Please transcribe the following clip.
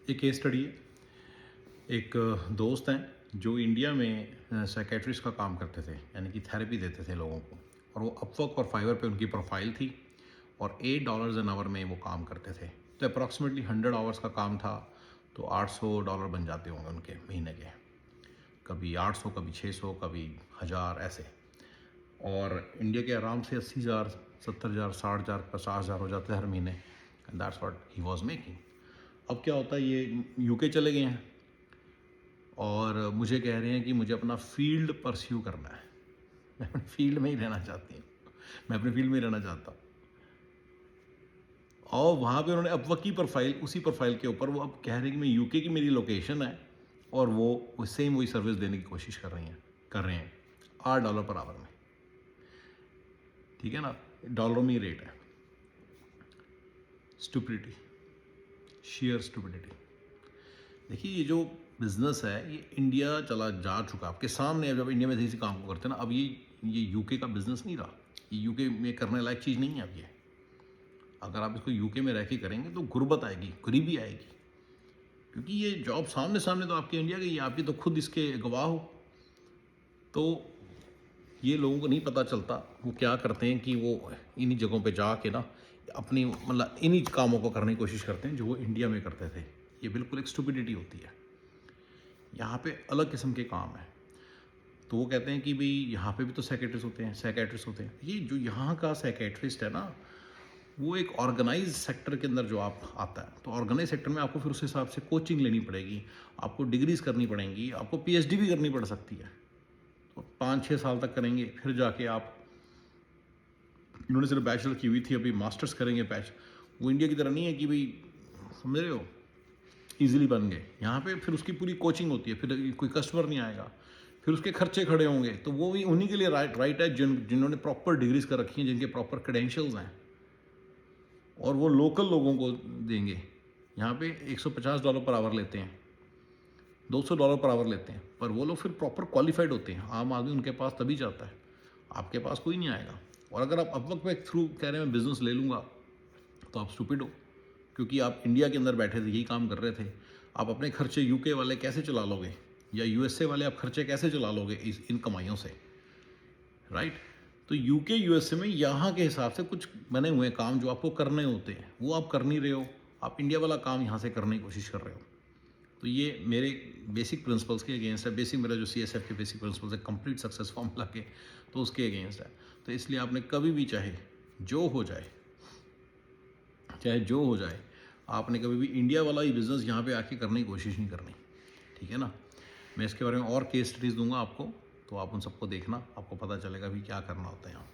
एक case study है। एक दोस्त हैं जो इंडिया में साइकेट्रिस्ट का काम करते थे, यानी कि थेरेपी देते थे लोगों को, और वो अपवर्क और फाइवर पे उनकी प्रोफाइल थी और $8 एन आवर में वो काम करते थे। तो अप्रॉक्सीमेटली 100 आवर्स का काम था, तो $800 बन जाते होंगे उनके महीने के। कभी 800, कभी 600, कभी 1000 ऐसे। और इंडिया के आराम से 80,000, 70,000, 60,000, 50,000 हो जाते हैं हर महीने। And that's what he was making. अब क्या होता है, ये यूके चले गए हैं और मुझे कह रहे हैं कि मुझे अपना फील्ड परस्यू करना है। मैं अपने फील्ड में ही रहना चाहती हूँ, मैं अपने फील्ड में ही रहना चाहता हूँ। और वहाँ पे उन्होंने अपवर्क की प्रोफाइल, उसी प्रोफाइल के ऊपर वो अब कह रहे हैं कि मैं यूके की मेरी लोकेशन है और वो सेम वही सर्विस देने की कोशिश कर रहे हैं $8 पर आवर में। ठीक है ना, डॉलरों में ही रेट है। Stupidity, share stupidity. देखिए, ये जो बिज़नेस है ये इंडिया चला जा चुका। आपके सामने जब इंडिया में इसी काम को करते हैं ना, अब ये यूके का बिज़नेस नहीं रहा। ये यूके में करने लायक चीज़ नहीं है अब ये। अगर आप इसको यूके में रह के करेंगे तो गुर्बत आएगी, गरीबी आएगी, क्योंकि ये जॉब सामने सामने तो आपके इंडिया की, आपकी तो खुद इसके गवाह हो। तो ये लोगों को नहीं पता चलता वो क्या करते हैं कि वो इन्हीं जगहों पे जाके ना अपनी मतलब इन्हीं कामों को करने की कोशिश करते हैं जो वो इंडिया में करते थे। ये बिल्कुल एक स्टुपिडिटी होती है। यहाँ पे अलग किस्म के काम है। तो वो कहते हैं कि भाई यहाँ पे भी तो साइकेट्रिस्ट होते हैं। ये जो यहाँ का साइकेट्रिस्ट है ना, वो एक ऑर्गेनाइज सेक्टर के अंदर जो आप आता है, तो ऑर्गेनाइज सेक्टर में आपको फिर उस हिसाब से कोचिंग लेनी पड़ेगी, आपको डिग्रीज करनी पड़ेंगी, आपको पीएचडी भी करनी पड़ सकती है। तो 5-6 साल तक करेंगे, फिर जाके आप, इन्होंने सिर्फ बैचलर की हुई थी, अभी मास्टर्स करेंगे वो इंडिया की तरह नहीं है कि भाई, समझ रहे हो, ईजिली बन गए। यहाँ पे फिर उसकी पूरी कोचिंग होती है, फिर कोई कस्टमर नहीं आएगा, फिर उसके खर्चे खड़े होंगे। तो वो भी उन्हीं के लिए राइट है जिन्होंने प्रॉपर डिग्रीज कर रखी हैं, जिनके प्रॉपर क्रेडेंशियल्स हैं, और वो लोकल लोगों को देंगे। यहाँ पे $150 पर आवर लेते हैं, $200 पर आवर लेते हैं, पर वो लोग फिर प्रॉपर क्वालिफाइड होते हैं। आम आदमी उनके पास तभी जाता है, आपके पास कोई नहीं आएगा। और अगर आप अपवर्क पे थ्रू कह रहे हैं मैं बिज़नेस ले लूँगा, तो आप स्टूपिड हो, क्योंकि आप इंडिया के अंदर बैठे थे, यही काम कर रहे थे। आप अपने खर्चे यूके वाले कैसे चला लोगे, या यूएसए वाले आप खर्चे कैसे चला लोगे इन कमाइयों से, राइट? तो यूके यूएसए में यहाँ के हिसाब से कुछ बने हुए काम जो आपको करने होते हैं, वो आप कर नहीं रहे हो। आप इंडिया वाला काम यहाँ से करने की कोशिश कर रहे हो। तो ये मेरे बेसिक प्रिंसिपल्स के अगेंस्ट है। बेसिक मेरा जो CSF के बेसिक प्रिंसिपल्स है, कंप्लीट सक्सेस फॉर्मूला के, तो उसके अगेंस्ट है। तो इसलिए आपने कभी भी, चाहे जो हो जाए, आपने कभी भी इंडिया वाला ही बिज़नेस यहाँ पे आके करने की कोशिश नहीं करनी। ठीक है ना? मैं इसके बारे में और केस स्टडीज़ दूंगा आपको, तो आप उन सबको देखना, आपको पता चलेगा भी क्या करना होता है यहाँ।